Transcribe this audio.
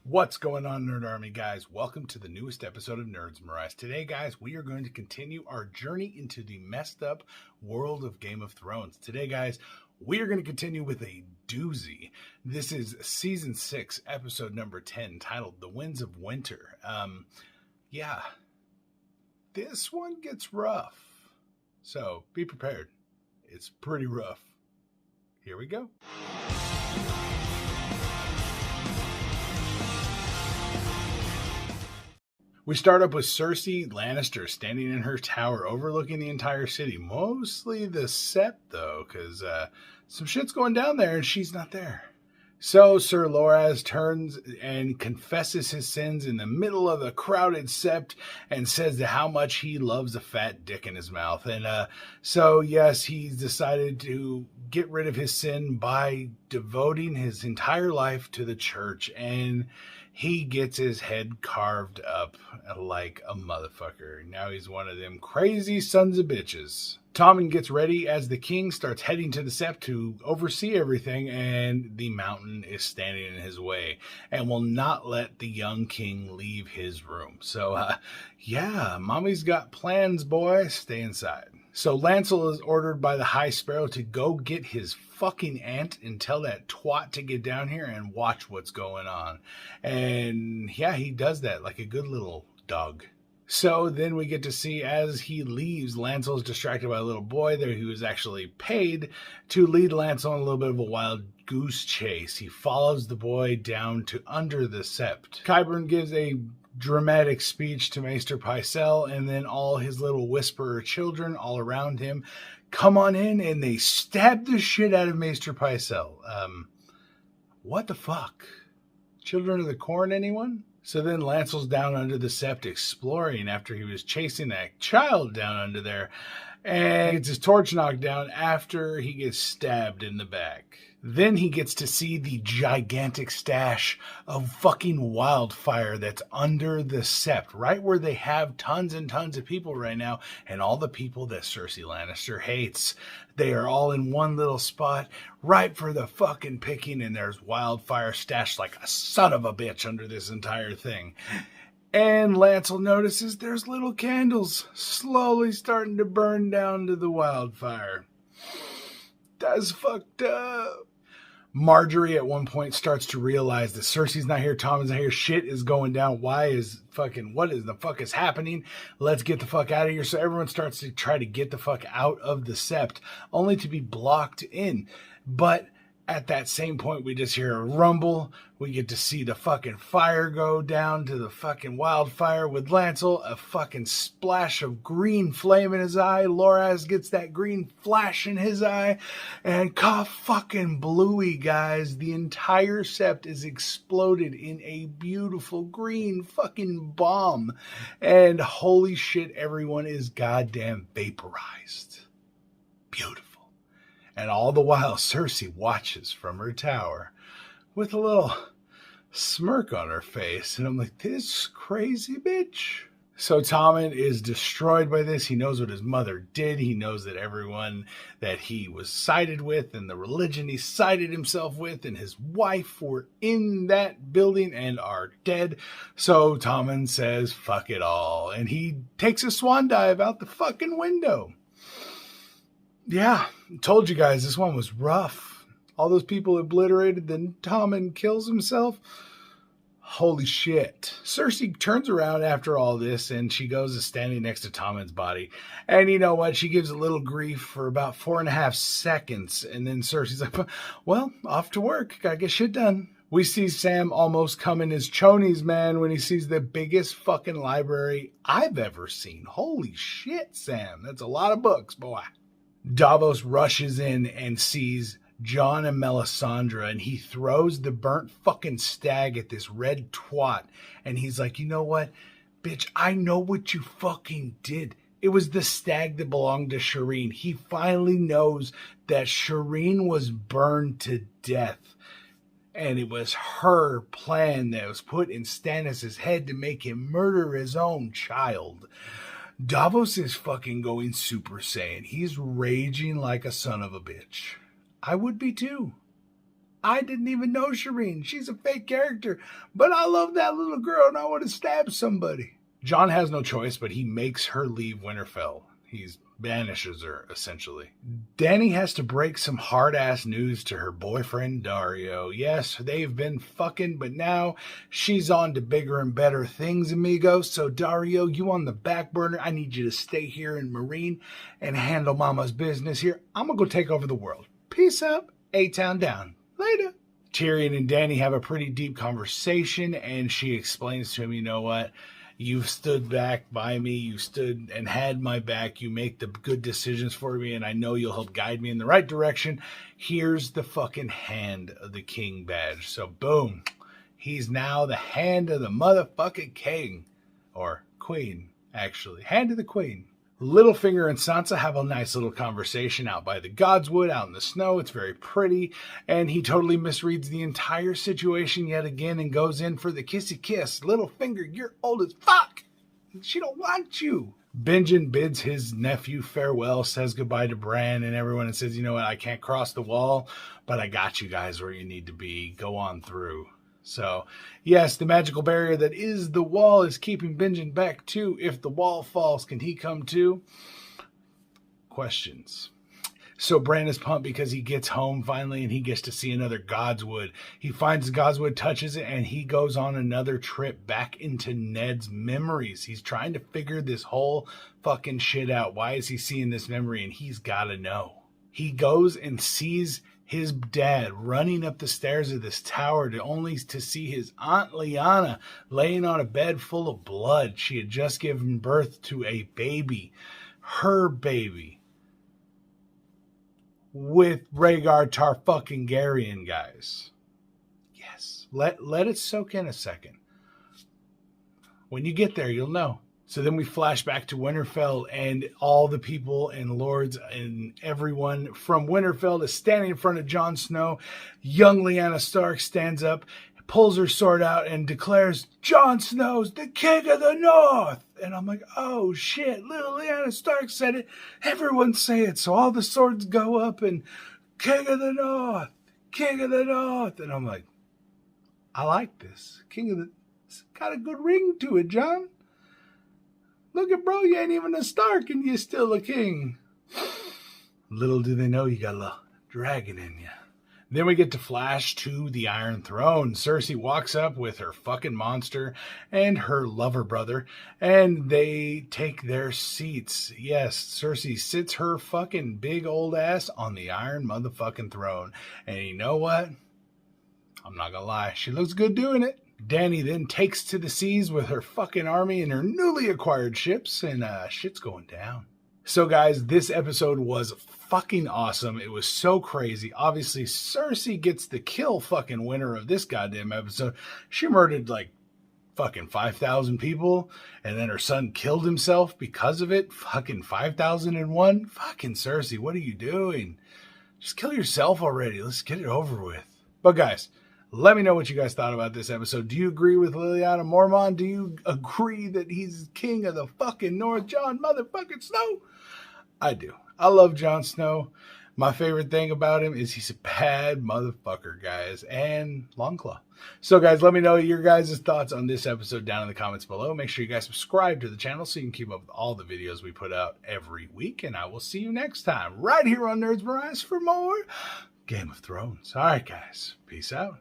What's going on, Nerd Army, guys? Welcome to the newest episode of Nerds Morass. Today, guys, we are going to continue our journey into the messed up world of Game of Thrones. Today, guys, we are going to continue with a doozy. This is Season 6, Episode number 10, titled The Winds of Winter. This one gets rough. So, be prepared. It's pretty rough. Here we go. We start up with Cersei Lannister standing in her tower overlooking the entire city. Mostly the Sept, though, because some shit's going down there and she's not there. So Sir Loras turns and confesses his sins in the middle of the crowded Sept and says how much he loves a fat dick in his mouth. And so, yes, he's decided to get rid of his sin by devoting his entire life to the church. And he gets his head carved up like a motherfucker. Now he's one of them crazy sons of bitches. Tommen gets ready as the king starts heading to the Sept to oversee everything, and the mountain is standing in his way and will not let the young king leave his room. So, mommy's got plans, boy. Stay inside. So Lancel is ordered by the High Sparrow to go get his fucking aunt and tell that twat to get down here and watch what's going on. And yeah, he does that like a good little dog. So then we get to see as he leaves, Lancel is distracted by a little boy there who is actually paid to lead Lancel on a little bit of a wild goose chase. He follows the boy down to under the Sept. Qyburn gives a dramatic speech to Maester Pycelle, and then all his little whisperer children all around him come on in and they stab the shit out of Maester Pycelle. What the fuck? Children of the Corn, anyone? So then Lancel's down under the Sept exploring after he was chasing that child down under there, and gets his torch knocked down after he gets stabbed in the back. Then he gets to see the gigantic stash of fucking wildfire that's under the Sept, right where they have tons and tons of people right now, and all the people that Cersei Lannister hates. They are all in one little spot, ripe for the fucking picking, and there's wildfire stashed like a son of a bitch under this entire thing. And Lancel notices there's little candles slowly starting to burn down to the wildfire. That's fucked up. Marjorie at one point starts to realize that Cersei's not here, Tommen's not here, shit is going down. What is the fuck is happening? Let's get the fuck out of here. So everyone starts to try to get the fuck out of the Sept, only to be blocked in. But at that same point, we just hear a rumble. We get to see the fucking fire go down to the fucking wildfire with Lancel. A fucking splash of green flame in his eye. Loras gets that green flash in his eye. And fucking bluey, guys. The entire Sept is exploded in a beautiful green fucking bomb. And holy shit, everyone is goddamn vaporized. Beautiful. And all the while, Cersei watches from her tower with a little smirk on her face. And I'm like, this crazy bitch. So Tommen is destroyed by this. He knows what his mother did. He knows that everyone that he was sided with and the religion he sided himself with and his wife were in that building and are dead. So Tommen says, fuck it all. And he takes a swan dive out the fucking window. Yeah, told you guys this one was rough. All those people obliterated, then Tommen kills himself. Holy shit. Cersei turns around after all this and she goes to standing next to Tommen's body. And you know what? She gives a little grief for about 4.5 seconds. And then Cersei's like, well, off to work. Gotta get shit done. We see Sam almost coming his chonies, man, when he sees the biggest fucking library I've ever seen. Holy shit, Sam. That's a lot of books, boy. Davos rushes in and sees Jon and Melisandre, and he throws the burnt fucking stag at this red twat. And he's like, you know what, bitch, I know what you fucking did. It was the stag that belonged to Shireen. He finally knows that Shireen was burned to death. And it was her plan that was put in Stannis' head to make him murder his own child. Davos is fucking going Super Saiyan. He's raging like a son of a bitch. I would be too. I didn't even know Shireen. She's a fake character. But I love that little girl and I want to stab somebody. Jon has no choice, but he makes her leave Winterfell. He banishes her, essentially. Dany has to break some hard-ass news to her boyfriend, Daario. Yes, they've been fucking, but now she's on to bigger and better things, amigo. So, Daario, you on the back burner. I need you to stay here in Meereen and handle mama's business here. I'm gonna go take over the world. Peace out. A-Town down. Later. Tyrion and Dany have a pretty deep conversation, and she explains to him, you know what? You've stood back by me. You stood and had my back. You make the good decisions for me, and I know you'll help guide me in the right direction. Here's the fucking Hand of the King badge. So, boom. He's now the Hand of the motherfucking King. Or Queen, actually. Hand of the Queen. Littlefinger and Sansa have a nice little conversation out by the Godswood, out in the snow. It's very pretty. And he totally misreads the entire situation yet again and goes in for the kissy kiss. Littlefinger, you're old as fuck. She don't want you. Benjen bids his nephew farewell, says goodbye to Bran and everyone, and says, you know what, I can't cross the wall, but I got you guys where you need to be. Go on through. So, yes, the magical barrier that is the wall is keeping Benjen back too. If the wall falls, can he come too? Questions. So Bran is pumped because he gets home finally and he gets to see another Godswood. He finds Godswood, touches it, and he goes on another trip back into Ned's memories. He's trying to figure this whole fucking shit out. Why is he seeing this memory? And he's got to know. He goes and sees his dad running up the stairs of this tower only to see his Aunt Lyanna laying on a bed full of blood. She had just given birth to a baby, her baby, with Rhaegar Targaryen, guys. Yes, let it soak in a second. When you get there, you'll know. So then we flash back to Winterfell, and all the people and lords and everyone from Winterfell is standing in front of Jon Snow. Young Lyanna Stark stands up, pulls her sword out, and declares, Jon Snow's the King of the North. And I'm like, oh shit, little Lyanna Stark said it. Everyone say it. So all the swords go up, and King of the North, King of the North. And I'm like, I like this. It's got a good ring to it, Jon. Look at bro, you ain't even a Stark and you're still a king. Little do they know you got a dragon in you. Then we get to flash to the Iron Throne. Cersei walks up with her fucking monster and her lover brother, and they take their seats. Yes, Cersei sits her fucking big old ass on the Iron motherfucking Throne. And you know what? I'm not gonna lie, she looks good doing it. Dany then takes to the seas with her fucking army and her newly acquired ships, and shit's going down. So guys, this episode was fucking awesome. It was so crazy. Obviously, Cersei gets the kill fucking winner of this goddamn episode. She murdered like fucking 5,000 people, and then her son killed himself because of it. Fucking 5,001. Fucking Cersei, what are you doing? Just kill yourself already. Let's get it over with. But guys, let me know what you guys thought about this episode. Do you agree with Lyanna Mormont? Do you agree that he's king of the fucking North, Jon motherfucking Snow? I do. I love Jon Snow. My favorite thing about him is he's a bad motherfucker, guys, and Longclaw. So, guys, let me know your guys' thoughts on this episode down in the comments below. Make sure you guys subscribe to the channel so you can keep up with all the videos we put out every week, and I will see you next time right here on Nerds Mirage for more Game of Thrones. All right, guys. Peace out.